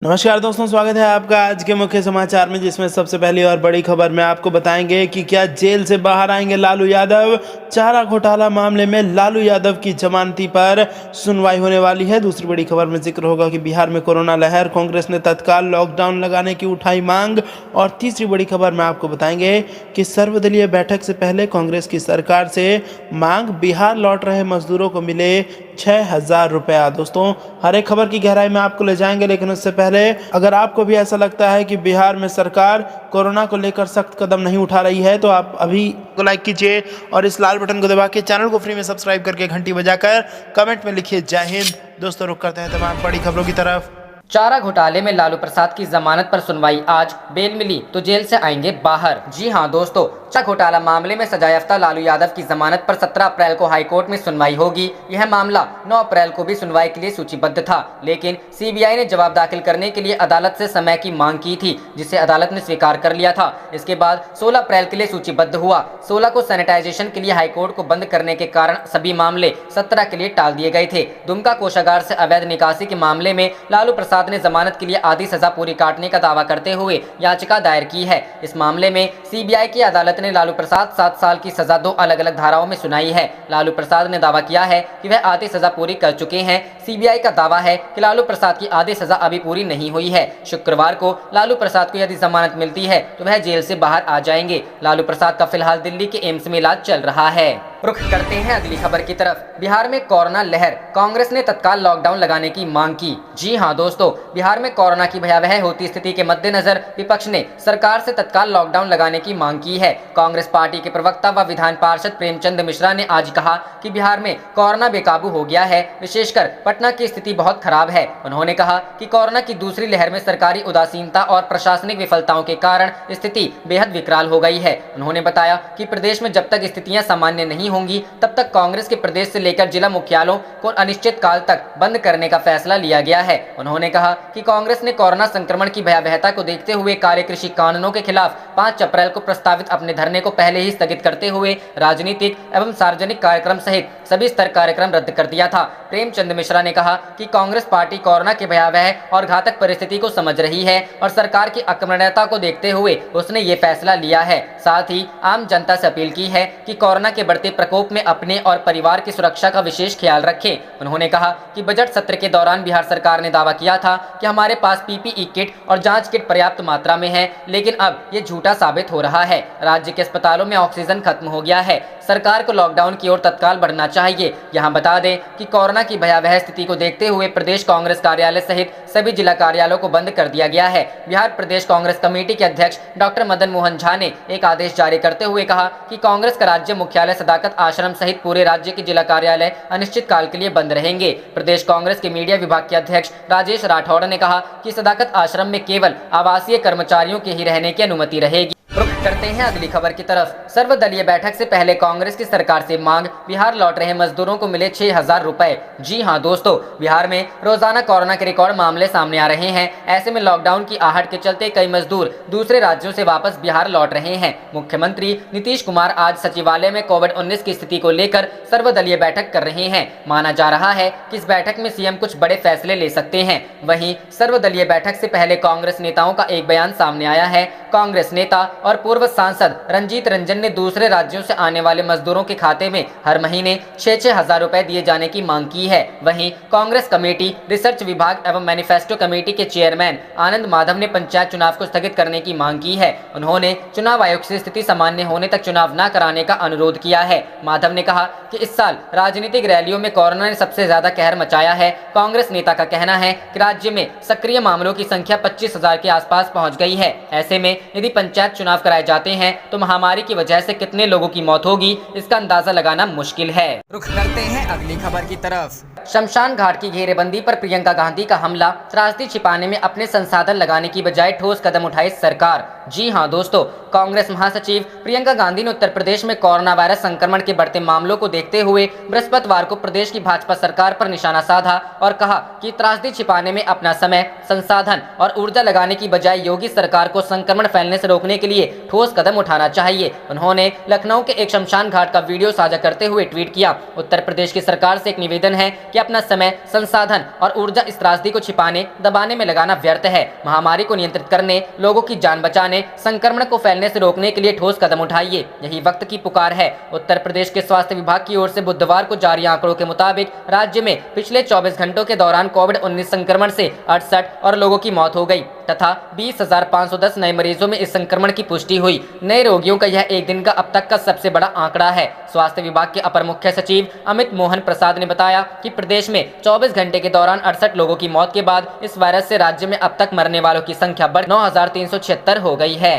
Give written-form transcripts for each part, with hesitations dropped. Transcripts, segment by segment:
नमस्कार दोस्तों, स्वागत है आपका आज के मुख्य समाचार में, जिसमें सबसे पहली और बड़ी खबर में आपको बताएंगे कि क्या जेल से बाहर आएंगे लालू यादव। चारा घोटाला मामले में लालू यादव की जमानती पर सुनवाई होने वाली है। दूसरी बड़ी खबर में जिक्र होगा कि बिहार में कोरोना लहर, कांग्रेस ने तत्काल लॉकडाउन लगाने की उठाई मांग। और तीसरी बड़ी खबर में आपको बताएंगे कि सर्वदलीय बैठक से पहले कांग्रेस की सरकार से मांग, बिहार लौट रहे मजदूरों को मिले 6,000 रुपया। दोस्तों, हर एक खबर की गहराई में आपको ले जाएंगे, लेकिन उससे पहले अगर आपको भी ऐसा लगता है कि बिहार में सरकार कोरोना को लेकर सख्त कदम नहीं उठा रही है, तो आप अभी को लाइक कीजिए और इस लाल बटन को दबा के चैनल को फ्री में सब्सक्राइब करके घंटी बजाकर कमेंट में लिखिए जय हिंद। दोस्तों, रुक करते हैं तमाम बड़ी खबरों की तरफ। चारा घोटाले में लालू प्रसाद की जमानत पर सुनवाई आज, बेल मिली तो जेल से आएंगे बाहर। जी हां दोस्तों, चारा घोटाला मामले में सजायाफ्ता लालू यादव की जमानत पर 17 अप्रैल को हाईकोर्ट में सुनवाई होगी। यह मामला 9 अप्रैल को भी सुनवाई के लिए सूचीबद्ध था, लेकिन सीबीआई ने जवाब दाखिल करने के लिए अदालत से समय की मांग की थी, जिसे अदालत ने स्वीकार कर लिया था। इसके बाद 16 अप्रैल के लिए सूचीबद्ध हुआ। 16 को सैनिटाइजेशन के लिए हाईकोर्ट को बंद करने के कारण सभी मामले 17 के लिए टाल दिए गए थे। दुमका कोषागार से अवैध निकासी के मामले में लालू प्रसाद ने जमानत के लिए आधी सजा पूरी काटने का दावा करते हुए याचिका दायर की है। इस मामले में सीबीआई की अदालत ने लालू प्रसाद 7 साल की सजा 2 अलग अलग धाराओं में सुनाई है। लालू प्रसाद ने दावा किया है कि वह आधी सजा पूरी कर चुके हैं। सीबीआई का दावा है कि लालू प्रसाद की आधी सजा अभी पूरी नहीं हुई है। शुक्रवार को लालू प्रसाद को यदि जमानत मिलती है तो वह जेल से बाहर आ जाएंगे। लालू प्रसाद का फिलहाल दिल्ली के एम्स में इलाज चल रहा है। रुख करते हैं अगली खबर की तरफ। बिहार में कोरोना लहर, कांग्रेस ने तत्काल लॉकडाउन लगाने की मांग की। जी हां दोस्तों, बिहार में कोरोना की भयावह होती स्थिति के मद्देनजर विपक्ष ने सरकार से तत्काल लॉकडाउन लगाने की मांग की है। कांग्रेस पार्टी के प्रवक्ता व विधान पार्षद प्रेमचंद मिश्रा ने आज कहा कि बिहार में कोरोना बेकाबू हो गया है, विशेषकर पटना की स्थिति बहुत खराब है। उन्होंने कहा कि कोरोना की दूसरी लहर में सरकारी उदासीनता और प्रशासनिक विफलताओं के कारण स्थिति बेहद विकराल हो गई है। उन्होंने बताया कि प्रदेश में जब तक स्थितियां सामान्य नहीं होंगी, तब तक कांग्रेस के प्रदेश से लेकर जिला मुख्यालयों को अनिश्चित काल तक बंद करने का फैसला लिया गया है। उन्होंने कहा कि कांग्रेस ने कोरोना संक्रमण की भयावहता को देखते हुए कार्य कृषि कानूनों के खिलाफ 5 अप्रैल को प्रस्तावित अपने धरने को पहले ही स्थगित करते हुए राजनीतिक एवं सार्वजनिक कार्यक्रम सहित सभी स्तर कार्यक्रम रद्द कर दिया था। प्रेमचंद मिश्रा ने कहा कि कांग्रेस पार्टी कोरोना के भयावह और घातक परिस्थिति को समझ रही है और सरकार की अक्रमण्यता को देखते हुए उसने ये फैसला लिया है। साथ ही आम जनता से अपील की है कि कोरोना के बढ़ते प्रकोप में अपने और परिवार की सुरक्षा का विशेष ख्याल रखें। उन्होंने कहा कि बजट सत्र के दौरान बिहार सरकार ने दावा किया था कि हमारे पास पीपीई किट और जांच किट पर्याप्त मात्रा में है, लेकिन अब ये झूठा साबित हो रहा है। राज्य के अस्पतालों में ऑक्सीजन खत्म हो गया है। सरकार को लॉकडाउन की ओर तत्काल बढ़ना चाहिए। यहाँ बता दें कि कोरोना की भयावह स्थिति को देखते हुए प्रदेश कांग्रेस कार्यालय सहित सभी जिला कार्यालयों को बंद कर दिया गया है। बिहार प्रदेश कांग्रेस कमेटी के अध्यक्ष डॉक्टर मदन मोहन झा ने एक आदेश जारी करते हुए कहा कि कांग्रेस का राज्य मुख्यालय सदाकत आश्रम सहित पूरे राज्य के जिला कार्यालय अनिश्चित काल के लिए बंद रहेंगे। प्रदेश कांग्रेस के मीडिया विभाग के अध्यक्ष राजेश राठौड़ ने कहा कि सदाकत आश्रम में केवल आवासीय कर्मचारियों के ही रहने की अनुमति रहेगी। रुख करते हैं अगली खबर की तरफ। सर्वदलीय बैठक से पहले कांग्रेस की सरकार से मांग, बिहार लौट रहे मजदूरों को मिले 6,000 रुपए। जी हां दोस्तों, बिहार में रोजाना कोरोना के रिकॉर्ड मामले सामने आ रहे हैं। ऐसे में लॉकडाउन की आहट के चलते कई मजदूर दूसरे राज्यों से वापस बिहार लौट रहे हैं। मुख्यमंत्री नीतीश कुमार आज सचिवालय में कोविड-19 की स्थिति को लेकर सर्वदलीय बैठक कर रहे हैं। माना जा रहा है कि इस बैठक में सीएम कुछ बड़े फैसले ले सकते हैं। वहीं सर्वदलीय बैठक से पहले कांग्रेस नेताओं का एक बयान सामने आया है। कांग्रेस नेता और पूर्व सांसद रंजीत रंजन ने दूसरे राज्यों से आने वाले मजदूरों के खाते में हर महीने 6-6 हजार रुपए दिए जाने की मांग की है। वहीं कांग्रेस कमेटी, रिसर्च विभाग एवं मैनिफेस्टो कमेटी के चेयरमैन आनंद माधव ने पंचायत चुनाव को स्थगित करने की मांग की है। उन्होंने चुनाव आयोग से स्थिति सामान्य होने तक चुनाव न कराने का अनुरोध किया है। माधव ने कहा कि इस साल राजनीतिक रैलियों में कोरोना ने सबसे ज्यादा कहर मचाया है। कांग्रेस नेता का कहना है कि राज्य में सक्रिय मामलों की संख्या 25,000 के आसपास पहुंच गई है। ऐसे में यदि पंचायत चुनाव कराए जाते हैं तो महामारी की वजह से कितने लोगों की मौत होगी, इसका अंदाजा लगाना मुश्किल है। रुख करते हैं अगली खबर की तरफ। शमशान घाट की घेरेबंदी पर प्रियंका गांधी का हमला, त्रासदी छिपाने में अपने संसाधन लगाने की बजाय ठोस कदम उठाई सरकार। जी हां दोस्तों, कांग्रेस महासचिव प्रियंका गांधी ने उत्तर प्रदेश में कोरोना वायरस संक्रमण के बढ़ते मामलों को देखते हुए बृहस्पतिवार को प्रदेश की भाजपा सरकार पर निशाना साधा और कहा कि त्रासदी छिपाने में अपना समय, संसाधन और ऊर्जा लगाने की बजाय योगी सरकार को संक्रमण फैलने से रोकने के लिए ठोस कदम उठाना चाहिए। उन्होंने लखनऊ के एक शमशान घाट का वीडियो साझा करते हुए ट्वीट किया, उत्तर प्रदेश की सरकार से एक निवेदन है कि अपना समय, संसाधन और ऊर्जा इस त्रासदी को छिपाने दबाने में लगाना व्यर्थ है। महामारी को नियंत्रित करने, लोगों की जान बचाने, संक्रमण को फैलने से रोकने के लिए ठोस कदम उठाइए, यही वक्त की पुकार है। उत्तर प्रदेश के स्वास्थ्य विभाग की ओर से बुधवार को जारी आंकड़ों के मुताबिक राज्य में पिछले 24 घंटों के दौरान कोविड-19 संक्रमण से 68 और लोगों की मौत हो गई तथा 20,510 नए मरीजों में इस संक्रमण की पुष्टि हुई। नए रोगियों का यह एक दिन का अब तक का सबसे बड़ा आंकड़ा है। स्वास्थ्य विभाग के अपर मुख्य सचिव अमित मोहन प्रसाद ने बताया कि प्रदेश में 24 घंटे के दौरान 68 लोगों की मौत के बाद इस वायरस से राज्य में अब तक मरने वालों की संख्या बढ़ 9,376 हो गई है।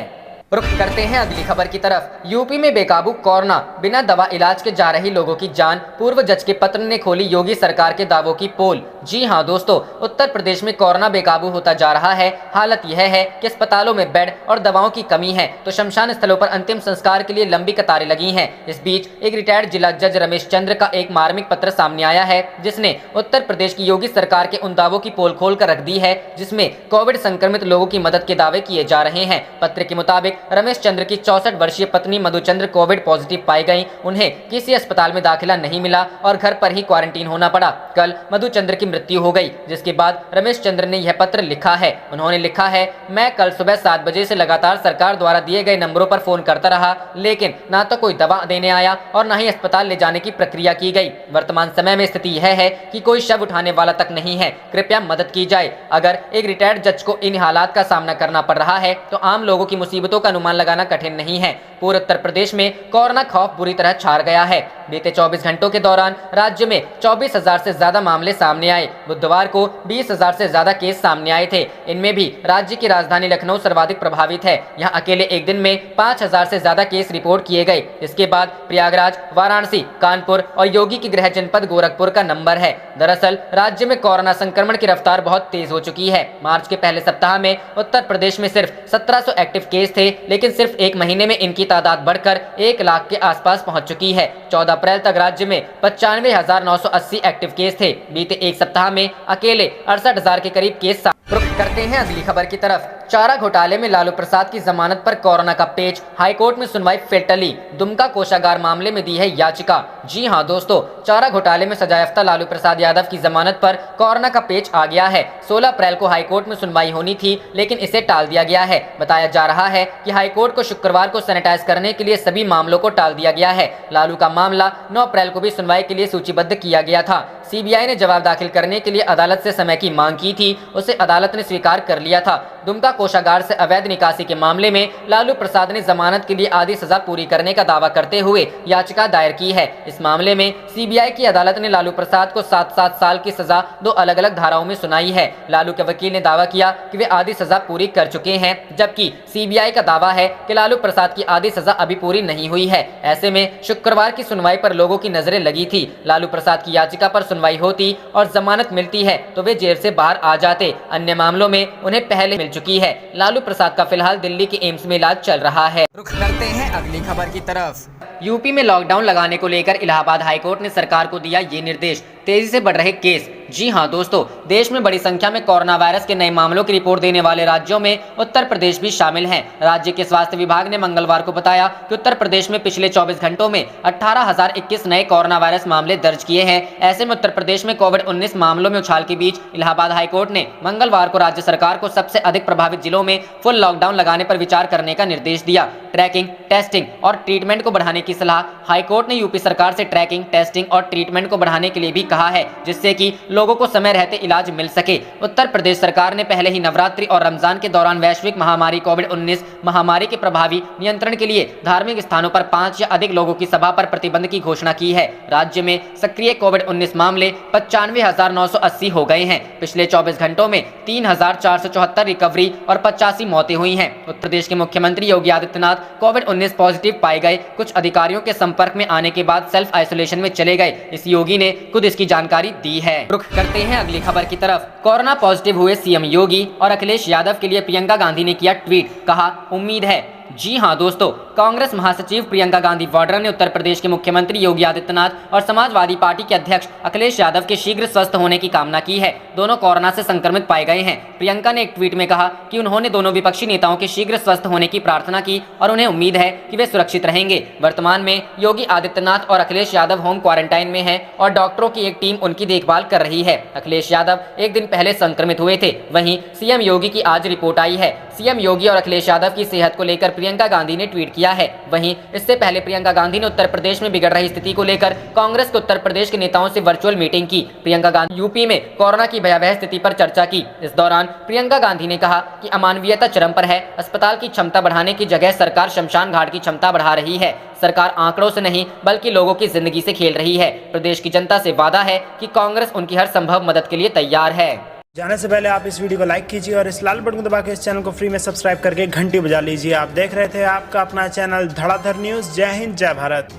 रुख करते हैं अगली खबर की तरफ। यूपी में बेकाबू कोरोना, बिना दवा इलाज के जा रही लोगों की जान, पूर्व जज के पत्र ने खोली योगी सरकार के दावों की पोल। जी हां दोस्तों, उत्तर प्रदेश में कोरोना बेकाबू होता जा रहा है। हालत यह है कि अस्पतालों में बेड और दवाओं की कमी है तो शमशान स्थलों पर अंतिम संस्कार के लिए लंबी कतारें लगी हैं। इस बीच एक रिटायर्ड जिला जज रमेश चंद्र का एक मार्मिक पत्र सामने आया है जिसने उत्तर प्रदेश की योगी सरकार के उन दावों की पोल खोल कर रख दी है जिसमें कोविड संक्रमित लोगों की मदद के दावे किए जा रहे हैं। पत्र के मुताबिक रमेश चंद्र की 64 वर्षीय पत्नी मधुचंद्र कोविड पॉजिटिव पाई गई। उन्हें किसी अस्पताल में दाखिला नहीं मिला और घर पर ही क्वारंटीन होना पड़ा। कल मधुचंद्र की मृत्यु हो गई, जिसके बाद रमेश चंद्र ने यह पत्र लिखा है। उन्होंने लिखा है, मैं कल सुबह 7 बजे से लगातार सरकार द्वारा दिए गए नंबरों पर फोन करता रहा, लेकिन ना तो कोई दवा देने आया और न ही अस्पताल ले जाने की प्रक्रिया की गई। वर्तमान समय में स्थिति यह है कि कोई शव उठाने वाला तक नहीं है। कृपया मदद की जाए। अगर एक रिटायर्ड जज को इन हालात का सामना करना पड़ रहा है तो आम लोगों की मुसीबतों का अनुमान लगाना कठिन नहीं है। पूरे उत्तर प्रदेश में कोरोना खौफ बुरी तरह छा गया है। बीते 24 घंटों के दौरान राज्य में 24,000 से ज्यादा मामले सामने आए। बुधवार को 20,000 से ज्यादा केस सामने आए थे। इनमें भी राज्य की राजधानी लखनऊ सर्वाधिक प्रभावित है। यहाँ अकेले एक दिन में 5,000 से ज्यादा केस रिपोर्ट किए गए। इसके बाद प्रयागराज, वाराणसी, कानपुर और योगी की गृह जनपद गोरखपुर का नंबर है। दरअसल राज्य में कोरोना संक्रमण की रफ्तार बहुत तेज हो चुकी है। मार्च के पहले सप्ताह में उत्तर प्रदेश में सिर्फ 1700 एक्टिव केस थे, लेकिन सिर्फ एक महीने में इनकी तादाद बढ़कर 1 लाख के आसपास पहुंच चुकी है। 14 अप्रैल तक राज्य में 95,980 एक्टिव केस थे। बीते एक सप्ताह में अकेले 68,000 के करीब केस। रुख करते हैं अगली खबर की तरफ। चारा घोटाले में लालू प्रसाद की जमानत पर कोरोना का पेच, हाईकोर्ट में सुनवाई फिर टली। दुमका कोषागार मामले में दी है याचिका। जी हां दोस्तों, चारा घोटाले में सजायाफ्ता लालू प्रसाद यादव की जमानत पर कोरोना का पेच आ गया है। 16 अप्रैल को हाईकोर्ट में सुनवाई होनी थी, लेकिन इसे टाल दिया गया है। बताया जा रहा है कि हाईकोर्ट को शुक्रवार को सैनिटाइज करने के लिए सभी मामलों को टाल दिया गया है। लालू का मामला 9 अप्रैल को भी सुनवाई के लिए सूचीबद्ध किया गया था। सीबीआई ने जवाब दाखिल करने के लिए अदालत से समय की मांग की थी, उसे अदालत ने स्वीकार कर लिया था। दुमका कोषागार से अवैध निकासी के मामले में लालू प्रसाद ने जमानत के लिए आधी सजा पूरी करने का दावा करते हुए याचिका दायर की है। इस मामले में सीबीआई की अदालत ने लालू प्रसाद को 7-7 साल की सजा 2 अलग-अलग धाराओं में सुनाई है। लालू के वकील ने दावा किया कि वे आधी सजा पूरी कर चुके हैं, जबकि सीबीआई का दावा है कि लालू प्रसाद की आधी सजा अभी पूरी नहीं हुई है। ऐसे में शुक्रवार की सुनवाई पर लोगों की नजरें लगी थी। लालू प्रसाद की याचिका पर सुनवाई होती और जमानत मिलती है तो वे जेल से बाहर आ जाते। अन्य मामलों में उन्हें पहले मिल चुकी है। लालू प्रसाद का फिलहाल दिल्ली के एम्स में इलाज चल रहा है। रुख करते हैं अगली खबर की तरफ। यूपी में लॉकडाउन लगाने को लेकर इलाहाबाद हाईकोर्ट ने सरकार को दिया ये निर्देश। तेजी से बढ़ रहे केस। जी हां दोस्तों, देश में बड़ी संख्या में कोरोना वायरस के नए मामलों की रिपोर्ट देने वाले राज्यों में उत्तर प्रदेश भी शामिल है। राज्य के स्वास्थ्य विभाग ने मंगलवार को बताया कि उत्तर प्रदेश में पिछले 24 घंटों में 18,021 नए कोरोना वायरस मामले दर्ज किए हैं। ऐसे में उत्तर प्रदेश में कोविड-19 मामलों में उछाल के बीच इलाहाबाद हाईकोर्ट ने मंगलवार को राज्य सरकार को सबसे अधिक प्रभावित जिलों में फुल लॉकडाउन लगाने पर विचार करने का निर्देश दिया। ट्रैकिंग, टेस्टिंग और ट्रीटमेंट को बढ़ाने की सलाह। हाईकोर्ट ने यूपी सरकार से ट्रैकिंग, टेस्टिंग और ट्रीटमेंट को बढ़ाने के लिए भी कहा है, जिससे कि लोगों को समय रहते इलाज मिल सके। उत्तर प्रदेश सरकार ने पहले ही नवरात्रि और रमजान के दौरान वैश्विक महामारी कोविड-19 महामारी के प्रभावी नियंत्रण के लिए धार्मिक स्थानों पर 5 या अधिक लोगों की सभा पर प्रतिबंध की घोषणा की है। राज्य में सक्रिय कोविड-19 मामले 95,980 हो गए हैं। पिछले 24 घंटों में 3,474 रिकवरी और 85 मौतें हुई हैं। उत्तर प्रदेश के मुख्यमंत्री योगी आदित्यनाथ कोविड-19 पॉजिटिव पाए गए कुछ अधिकारियों के संपर्क में आने के बाद सेल्फ आइसोलेशन में चले गए। इस योगी ने खुद इसकी जानकारी दी है। रुख करते हैं अगली खबर की तरफ। कोरोना पॉजिटिव हुए सीएम योगी और अखिलेश यादव के लिए प्रियंका गांधी ने किया ट्वीट। कहा, उम्मीद है जी हां दोस्तों, कांग्रेस महासचिव प्रियंका गांधी वाड्रा ने उत्तर प्रदेश के मुख्यमंत्री योगी आदित्यनाथ और समाजवादी पार्टी के अध्यक्ष अखिलेश यादव के शीघ्र स्वस्थ होने की कामना की है। दोनों कोरोना से संक्रमित पाए गए हैं। प्रियंका ने एक ट्वीट में कहा कि उन्होंने दोनों विपक्षी नेताओं के शीघ्र स्वस्थ होने की प्रार्थना की और उन्हें उम्मीद है कि वे सुरक्षित रहेंगे। वर्तमान में योगी आदित्यनाथ और अखिलेश यादव होम क्वारंटाइन में हैं और डॉक्टरों की एक टीम उनकी देखभाल कर रही है। अखिलेश यादव एक दिन पहले संक्रमित हुए थे, वहीं सीएम योगी की आज रिपोर्ट आई है। सीएम योगी और अखिलेश यादव की सेहत को लेकर प्रियंका गांधी ने ट्वीट किया है। वहीं इससे पहले प्रियंका गांधी ने उत्तर प्रदेश में बिगड़ रही स्थिति को लेकर कांग्रेस के उत्तर प्रदेश के नेताओं से वर्चुअल मीटिंग की। प्रियंका गांधी यूपी में कोरोना की भयावह स्थिति पर चर्चा की। इस दौरान प्रियंका गांधी ने कहा कि अमानवीयता चरम पर है। अस्पताल की क्षमता बढ़ाने की जगह सरकार शमशान घाट की क्षमता बढ़ा रही है। सरकार आंकड़ों से नहीं बल्कि लोगों की जिंदगी से खेल रही है। प्रदेश की जनता से वादा है कि कांग्रेस उनकी हर संभव मदद के लिए तैयार है। जाने से पहले आप इस वीडियो को लाइक कीजिए और इस लाल बटन को दबा के इस चैनल को फ्री में सब्सक्राइब करके घंटी बजा लीजिए। आप देख रहे थे आपका अपना चैनल धड़ाधड़ न्यूज। जय हिंद, जय भारत।